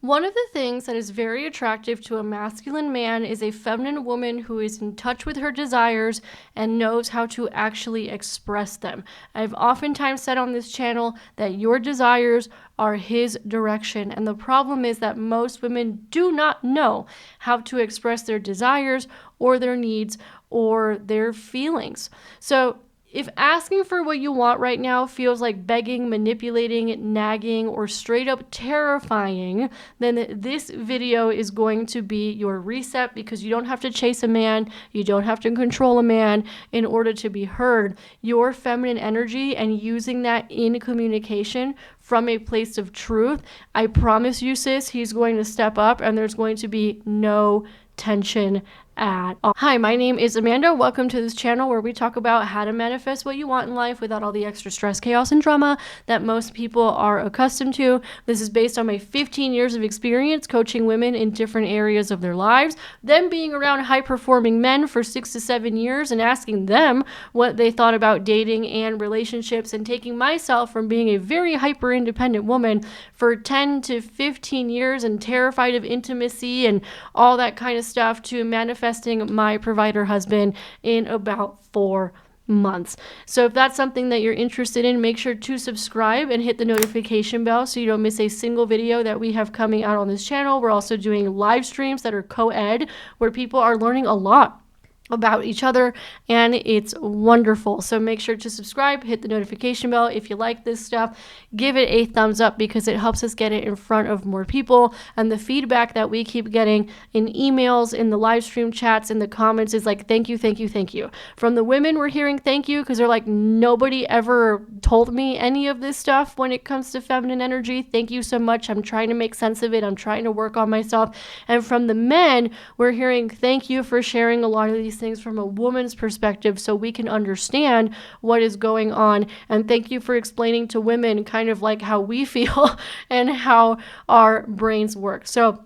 One of the things that is very attractive to a masculine man is a feminine woman who is in touch with her desires and knows how to actually express them. I've oftentimes said on this channel that your desires are his direction, and the problem is that most women do not know how to express their desires or their needs or their feelings. So if asking for what you want right now feels like begging, manipulating, nagging, or straight up terrifying, then this video is going to be your reset, because you don't have to chase a man, you don't have to control a man in order to be heard. Your feminine energy and using that in communication from a place of truth, I promise you, sis, he's going to step up and there's going to be no tension at all. Hi, my name is Amanda. Welcome to this channel where we talk about how to manifest what you want in life without all the extra stress, chaos, and drama that most people are accustomed to. This is based on my 15 years of experience coaching women in different areas of their lives, them being around high-performing men for 6 to 7 years and asking them what they thought about dating and relationships, and taking myself from being a very hyper-independent woman for 10 to 15 years and terrified of intimacy and all that kind of stuff to manifesting my provider husband in about 4 months. So if that's something that you're interested in, make sure to subscribe and hit the notification bell so you don't miss a single video that we have coming out on this channel. We're also doing live streams that are co-ed, where people are learning a lot about each other, and it's wonderful. So make sure to subscribe, hit the notification bell. If you like this stuff, give it a thumbs up, because it helps us get it in front of more people. And the feedback that we keep getting in emails, in the live stream chats, in the comments is like, thank you, thank you, thank you. From the women, we're hearing thank you, because they're like, nobody ever told me any of this stuff when it comes to feminine energy. Thank you so much. I'm trying to make sense of it. I'm trying to work on myself. And from the men, we're hearing thank you for sharing a lot of these things from a woman's perspective so we can understand what is going on. And thank you for explaining to women kind of like how we feel and how our brains work. So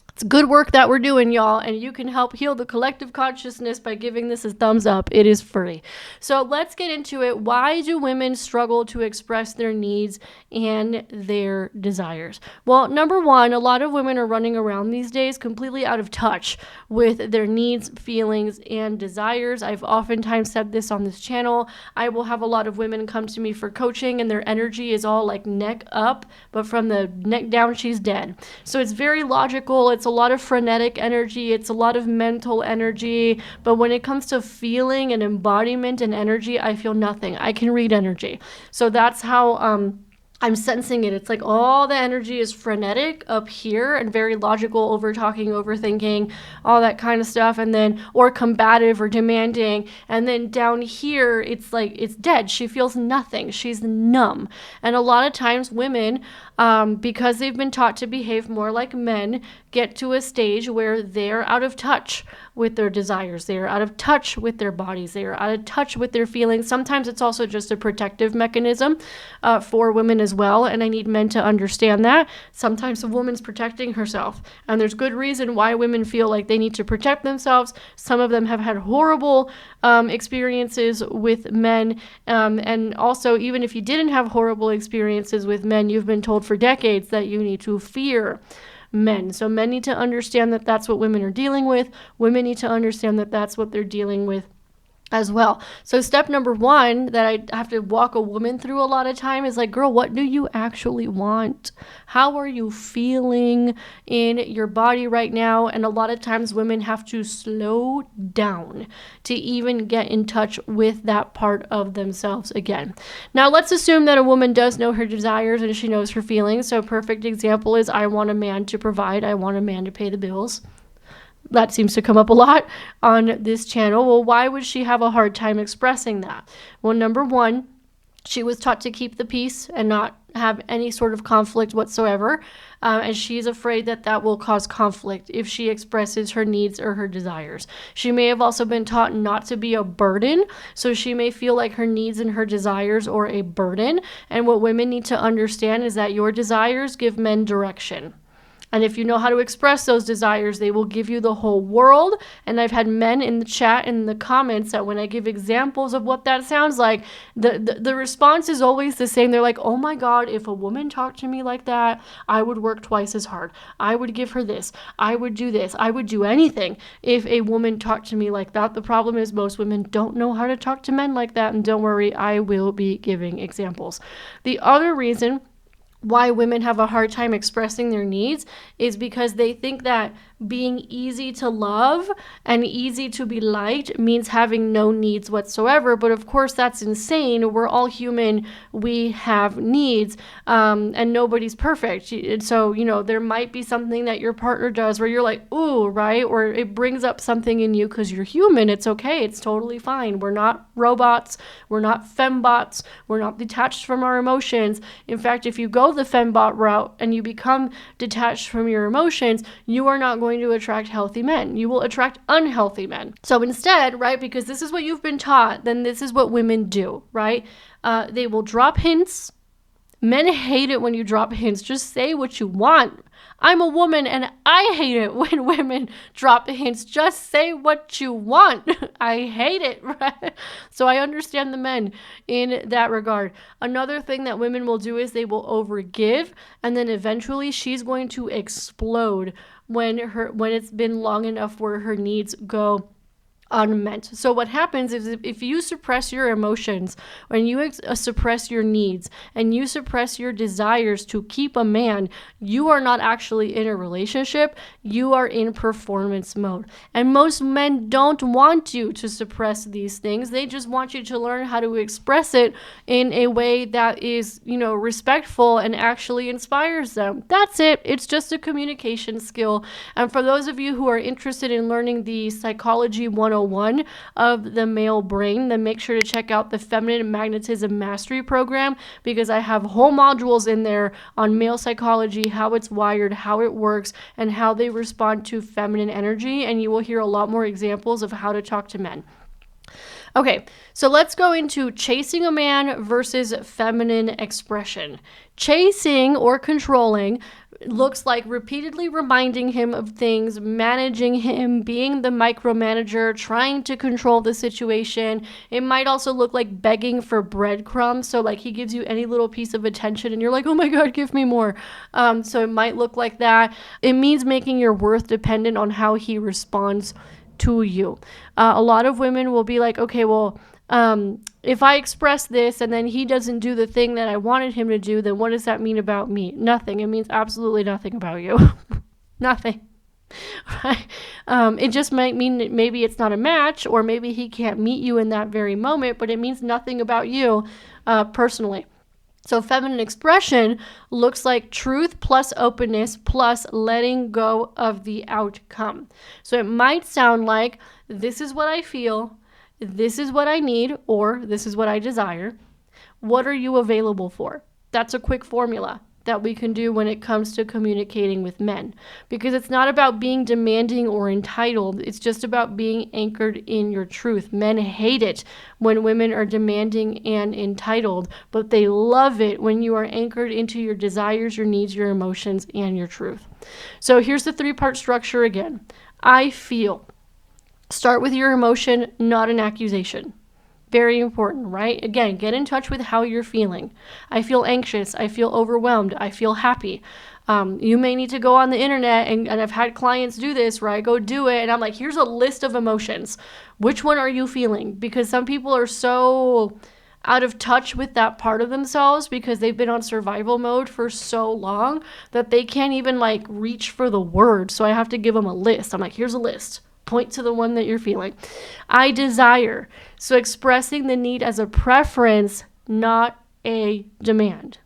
it's good work that we're doing, y'all, and you can help heal the collective consciousness by giving this a thumbs up. It is free. So let's get into it. Why do women struggle to express their needs and their desires? Well, number one, a lot of women are running around these days completely out of touch with their needs, feelings, and desires. I've oftentimes said this on this channel. I will have a lot of women come to me for coaching, and their energy is all like neck up, but from the neck down, she's dead. So it's very logical. It's a lot of frenetic energy. It's a lot of mental energy. But when it comes to feeling and embodiment and energy, I feel nothing. I can read energy. So that's how I'm sensing it. It's like all the energy is frenetic up here and very logical, over talking, overthinking, all that kind of stuff. And then, or combative or demanding. And then down here, it's like, it's dead. She feels nothing. She's numb. And a lot of times women, because they've been taught to behave more like men, get to a stage where they're out of touch with their desires. They're out of touch with their bodies. They are out of touch with their feelings. Sometimes it's also just a protective mechanism for women as well. And I need men to understand that. Sometimes a woman's protecting herself. And there's good reason why women feel like they need to protect themselves. Some of them have had horrible experiences with men. And also, even if you didn't have horrible experiences with men, you've been told for decades that you need to fear men. So men need to understand that that's what women are dealing with. Women need to understand that that's what they're dealing with as well. So step number one that I have to walk a woman through a lot of time is like, girl, what do you actually want? How are you feeling in your body right now? And a lot of times women have to slow down to even get in touch with that part of themselves again. Now let's assume that a woman does know her desires and she knows her feelings. So a perfect example is, I want a man to provide. I want a man to pay the bills. That seems to come up a lot on this channel. Well, why would she have a hard time expressing that? Well, number one, she was taught to keep the peace and not have any sort of conflict whatsoever. And she's afraid that that will cause conflict if she expresses her needs or her desires. She may have also been taught not to be a burden. So she may feel like her needs and her desires are a burden. And what women need to understand is that your desires give men direction. And if you know how to express those desires, they will give you the whole world. And I've had men in the chat and in the comments that when I give examples of what that sounds like, the response is always the same. They're like, oh my God, if a woman talked to me like that, I would work twice as hard. I would give her this. I would do this. I would do anything if a woman talked to me like that. The problem is most women don't know how to talk to men like that. And don't worry, I will be giving examples. The other reason why women have a hard time expressing their needs is because they think that being easy to love and easy to be liked means having no needs whatsoever. But of course, that's insane. We're all human. We have needs, and nobody's perfect. And so, there might be something that your partner does where you're like, ooh, right? Or it brings up something in you because you're human. It's okay. It's totally fine. We're not robots. We're not fembots. We're not detached from our emotions. In fact, if you go the fembot route and you become detached from your emotions, you are not going to attract healthy men. You will attract unhealthy men. So instead, right, because this is what you've been taught, then this is what women do, right? They will drop hints. Men hate it when you drop hints. Just say what you want. I'm a woman and I hate it when women drop hints. Just say what you want. I hate it, right? So I understand the men in that regard. Another thing that women will do is they will overgive, and then eventually she's going to explode when it's been long enough where her needs go unmet. So what happens is if you suppress your emotions, when you suppress your needs and you suppress your desires to keep a man, you are not actually in a relationship. You are in performance mode. And most men don't want you to suppress these things. They just want you to learn how to express it in a way that is, respectful and actually inspires them. That's it. It's just a communication skill. And for those of you who are interested in learning the Psychology 101 of the male brain, then make sure to check out the Feminine Magnetism Mastery Program, because I have whole modules in there on male psychology, how it's wired, how it works, and how they respond to feminine energy. And you will hear a lot more examples of how to talk to men. Okay, so let's go into chasing a man versus feminine expression. Chasing or controlling looks like repeatedly reminding him of things, managing him, being the micromanager, trying to control the situation. It might also look like begging for breadcrumbs. So like he gives you any little piece of attention and you're like, oh my God, give me more. So it might look like that. It means making your worth dependent on how he responds to you. A lot of women will be like, okay, well, if I express this and then he doesn't do the thing that I wanted him to do, then what does that mean about me? Nothing. It means absolutely nothing about you. Nothing. Right? It just might mean that maybe it's not a match, or maybe he can't meet you in that very moment, but it means nothing about you personally. So feminine expression looks like truth plus openness plus letting go of the outcome. So it might sound like, this is what I feel, this is what I need, or this is what I desire. What are you available for? That's a quick formula that we can do when it comes to communicating with men, because it's not about being demanding or entitled. It's just about being anchored in your truth. Men hate it when women are demanding and entitled, but they love it when you are anchored into your desires, your needs, your emotions, and your truth. So here's the 3-part structure again. I feel. Start with your emotion, not an accusation. Very important, right? Again, get in touch with how you're feeling. I feel anxious. I feel overwhelmed. I feel happy. You may need to go on the internet, and I've had clients do this, where I go do it, and I'm like, here's a list of emotions. Which one are you feeling? Because some people are so out of touch with that part of themselves because they've been on survival mode for so long that they can't even reach for the word. So I have to give them a list. I'm like, here's a list. Point to the one that you're feeling. I desire. So expressing the need as a preference, not a demand.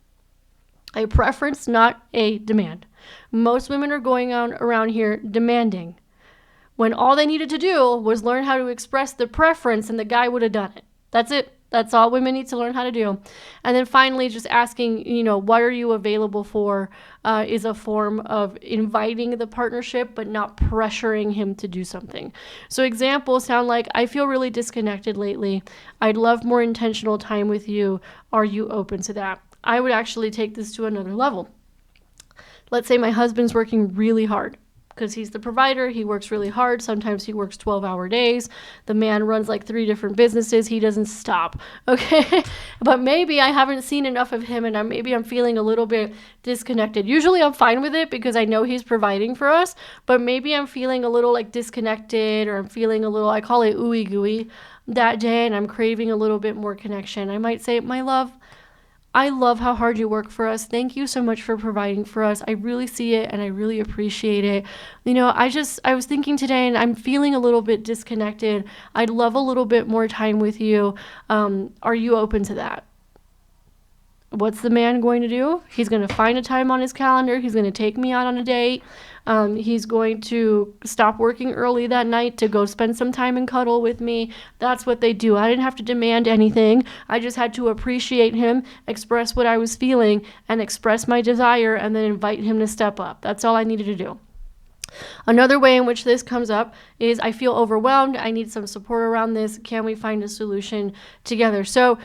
A preference, not a demand. Most women are going on around here demanding, when all they needed to do was learn how to express the preference and the guy would have done it. That's it. That's all women need to learn how to do. And then finally, just asking, what are you available for is a form of inviting the partnership, but not pressuring him to do something. So examples sound like, I feel really disconnected lately. I'd love more intentional time with you. Are you open to that? I would actually take this to another level. Let's say my husband's working really hard because he's the provider. He works really hard. Sometimes he works 12-hour days. The man runs like 3 different businesses. He doesn't stop. Okay. But maybe I haven't seen enough of him, and maybe I'm feeling a little bit disconnected. Usually I'm fine with it because I know he's providing for us, but maybe I'm feeling a little like disconnected, or I'm feeling a little, I call it ooey gooey that day, and I'm craving a little bit more connection. I might say, my love, I love how hard you work for us. Thank you so much for providing for us. I really see it and I really appreciate it. I was thinking today and I'm feeling a little bit disconnected. I'd love a little bit more time with you. Are you open to that? What's the man going to do? He's going to find a time on his calendar. He's going to take me out on a date. He's going to stop working early that night to go spend some time and cuddle with me. That's what they do. I didn't have to demand anything. I just had to appreciate him, express what I was feeling, and express my desire, and then invite him to step up. That's all I needed to do. Another way in which this comes up is I feel overwhelmed. I need some support around this. Can we find a solution together? So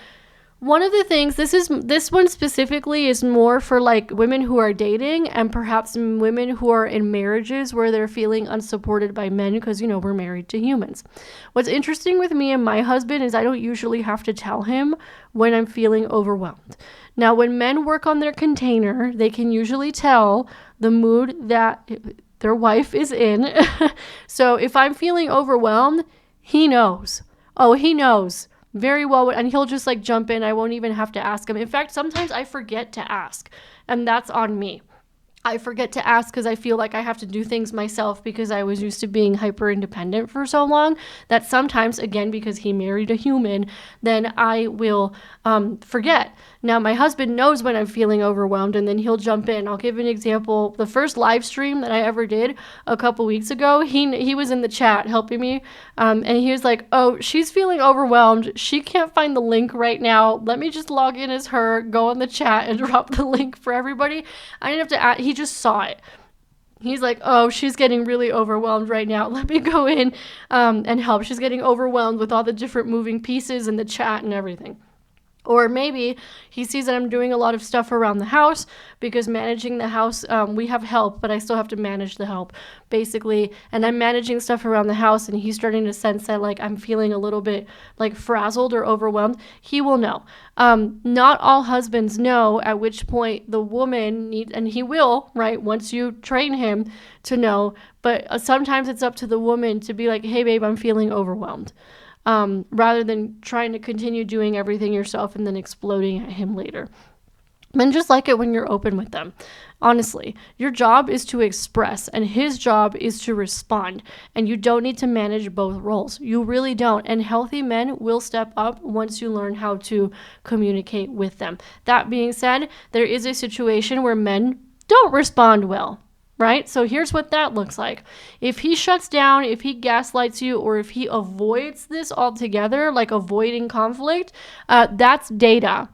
one of the things, this one specifically is more for like women who are dating, and perhaps women who are in marriages where they're feeling unsupported by men, because, we're married to humans. What's interesting with me and my husband is I don't usually have to tell him when I'm feeling overwhelmed. Now, when men work on their container, they can usually tell the mood that their wife is in. So if I'm feeling overwhelmed, he knows. Oh, he knows very well, and he'll just like jump in. I won't even have to ask him. In fact, sometimes I forget to ask, and that's on me. I forget to ask because I feel like I have to do things myself because I was used to being hyper independent for so long that sometimes, again, because he married a human, then I will forget. Now, my husband knows when I'm feeling overwhelmed, and then he'll jump in. I'll give an example. The first live stream that I ever did a couple weeks ago, he was in the chat helping me, and he was like, oh, she's feeling overwhelmed. She can't find the link right now. Let me just log in as her, go in the chat, and drop the link for everybody. I didn't have to ask. He just saw it. He's like, oh, she's getting really overwhelmed right now. Let me go in and help. She's getting overwhelmed with all the different moving pieces in the chat and everything. Or maybe he sees that I'm doing a lot of stuff around the house, because managing the house, we have help, but I still have to manage the help, basically. And I'm managing stuff around the house, and he's starting to sense that like I'm feeling a little bit like frazzled or overwhelmed. He will know. Not all husbands know at which point the woman needs, and he will, right, once you train him to know. But sometimes it's up to the woman to be like, hey, babe, I'm feeling overwhelmed. Rather than trying to continue doing everything yourself and then exploding at him later. Men just like it when you're open with them. Honestly, your job is to express, and his job is to respond. And you don't need to manage both roles. You really don't. And healthy men will step up once you learn how to communicate with them. That being said, there is a situation where men don't respond well. Right? So here's what that looks like. If he shuts down, if he gaslights you, or if he avoids this altogether, like avoiding conflict, that's data.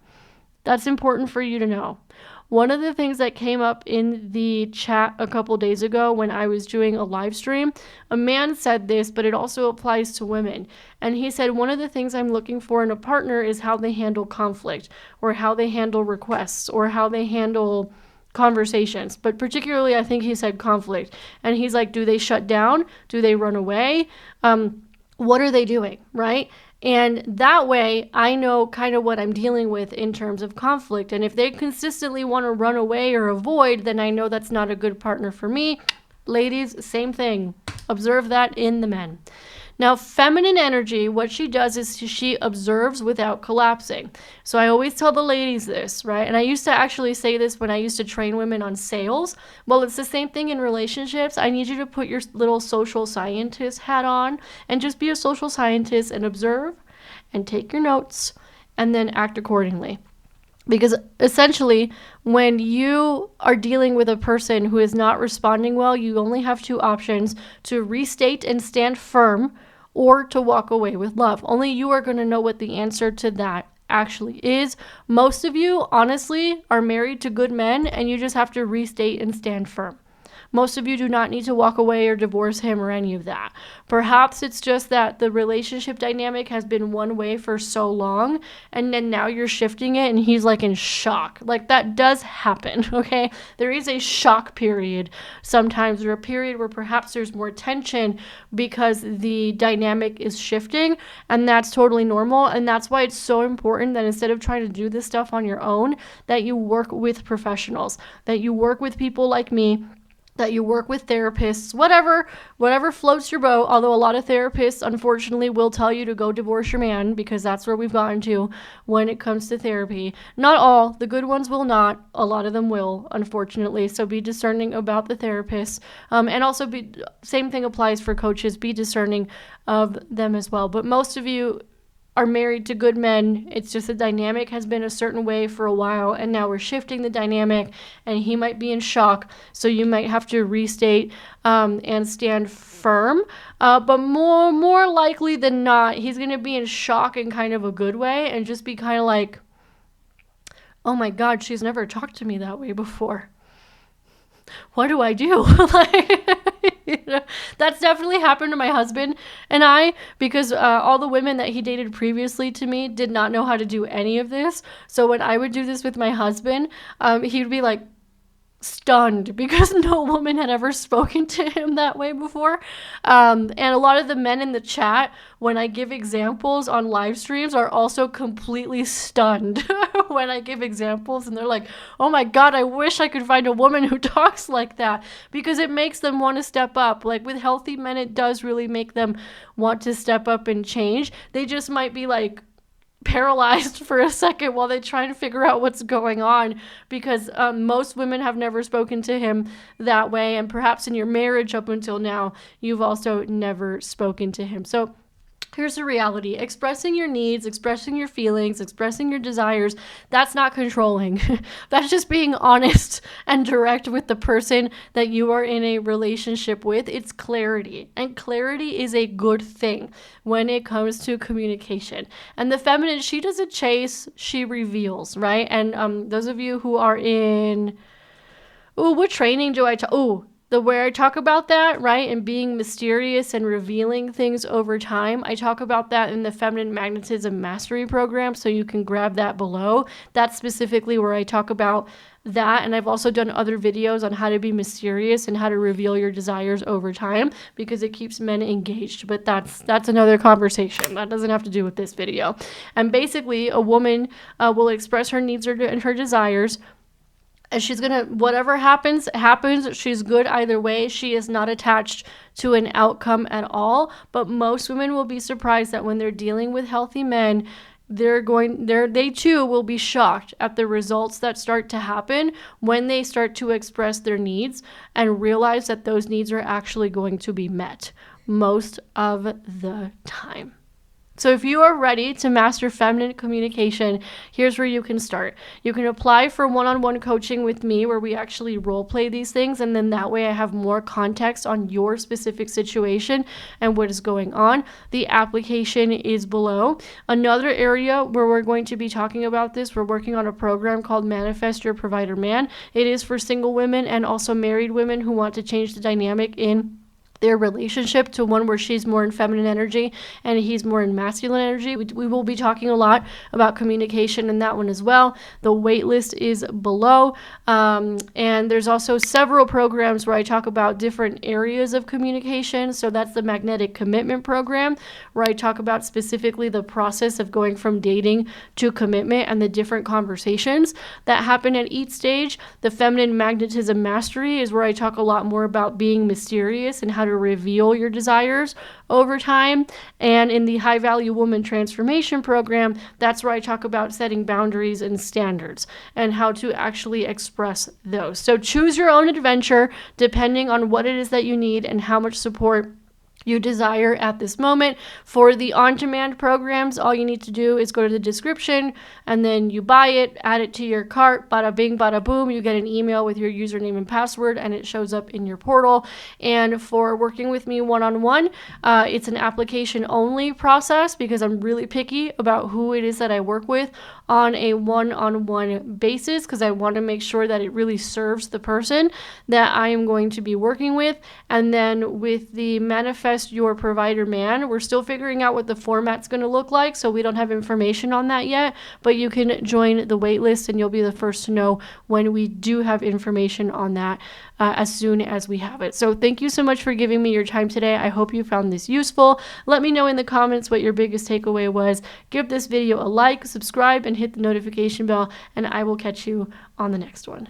That's important for you to know. One of the things that came up in the chat a couple days ago when I was doing a live stream, a man said this, but it also applies to women. And he said, one of the things I'm looking for in a partner is how they handle conflict, or how they handle requests, or how they handle conversations, but particularly I think he said conflict. And he's like, do they shut down? Do they run away? What are they doing, right? And that way I know kind of what I'm dealing with in terms of conflict. And if they consistently want to run away or avoid, then I know that's not a good partner for me. Ladies, same thing. Observe that in the men. Now, feminine energy, what she does is she observes without collapsing. So I always tell the ladies this, right? And I used to actually say this when I used to train women on sales. Well, it's the same thing in relationships. I need you to put your little social scientist hat on and just be a social scientist and observe and take your notes and then act accordingly. Because essentially, when you are dealing with a person who is not responding well, you only have 2 options: to restate and stand firm, or to walk away with love. Only you are going to know what the answer to that actually is. Most of you, honestly, are married to good men, and you just have to restate and stand firm. Most of you do not need to walk away or divorce him or any of that. Perhaps it's just that the relationship dynamic has been one way for so long, and then now you're shifting it and he's like in shock. Like, that does happen, okay? There is a shock period sometimes, or a period where perhaps there's more tension because the dynamic is shifting, and that's totally normal. And that's why it's so important that instead of trying to do this stuff on your own, that you work with professionals, that you work with people like me, that you work with therapists, whatever floats your boat. Although a lot of therapists, unfortunately, will tell you to go divorce your man, because that's where we've gotten to when it comes to therapy. Not all, the good ones will not. A lot of them will, unfortunately. So be discerning about the therapists. And also, same thing applies for coaches. Be discerning of them as well. But most of you are married to good men. It's just the dynamic has been a certain way for a while, and now we're shifting the dynamic, and he might be in shock. So you might have to restate and stand firm. But more likely than not, he's going to be in shock in kind of a good way, and just be kind of like, oh my God, she's never talked to me that way before. What do I do? That's definitely happened to my husband and I, because all the women that he dated previously to me did not know how to do any of this. So when I would do this with my husband, he would be like, stunned, because no woman had ever spoken to him that way before. And a lot of the men in the chat, when I give examples on live streams, are also completely stunned when I give examples, and they're like, oh my God, I wish I could find a woman who talks like that, because it makes them want to step up. Like, with healthy men, it does really make them want to step up and change. They just might be like paralyzed for a second while they try and figure out what's going on, because most women have never spoken to him that way, and perhaps in your marriage up until now, you've also never spoken to him. So here's the reality. Expressing your needs, expressing your feelings, expressing your desires, that's not controlling. That's just being honest and direct with the person that you are in a relationship with. It's clarity. And clarity is a good thing when it comes to communication. And the feminine, she doesn't chase, she reveals, right? And those of you who are in, what training do I where I talk about that, right, and being mysterious and revealing things over time, I talk about that in the Feminine Magnetism Mastery Program, so you can grab that below. That's specifically where I talk about that, and I've also done other videos on how to be mysterious and how to reveal your desires over time, because it keeps men engaged. But that's another conversation. That doesn't have to do with this video. And basically, a woman will express her needs and her desires, and she's gonna, whatever happens. She's good either way. She is not attached to an outcome at all. But most women will be surprised that when they're dealing with healthy men, they too will be shocked at the results that start to happen when they start to express their needs and realize that those needs are actually going to be met most of the time. So if you are ready to master feminine communication, here's where you can start. You can apply for one-on-one coaching with me, where we actually role play these things, and then that way I have more context on your specific situation and what is going on. The application is below. Another area where we're going to be talking about this, we're working on a program called Manifest Your Provider Man. It is for single women and also married women who want to change the dynamic in their relationship to one where she's more in feminine energy and he's more in masculine energy. We will be talking a lot about communication in that one as well. The wait list is below. And there's also several programs where I talk about different areas of communication. So that's the Magnetic Commitment Program, where I talk about specifically the process of going from dating to commitment and the different conversations that happen at each stage. The Feminine Magnetism Mastery is where I talk a lot more about being mysterious and how to reveal your desires over time. And in the High Value Woman Transformation Program, that's where I talk about setting boundaries and standards and how to actually express those. So choose your own adventure depending on what it is that you need and how much support you desire at this moment. For the on-demand programs, all you need to do is go to the description and then you buy it, add it to your cart, bada bing, bada boom, you get an email with your username and password and it shows up in your portal. And for working with me one-on-one, it's an application only process because I'm really picky about who it is that I work with on a one-on-one basis because I want to make sure that it really serves the person that I am going to be working with. And then with the Manifest Your Provider Man, we're still figuring out what the format's going to look like, so we don't have information on that yet, but you can join the waitlist and you'll be the first to know when we do have information on that as soon as we have it. So thank you so much for giving me your time today. I hope you found this useful. Let me know in the comments what your biggest takeaway was. Give this video a like, subscribe, and hit the notification bell, and I will catch you on the next one.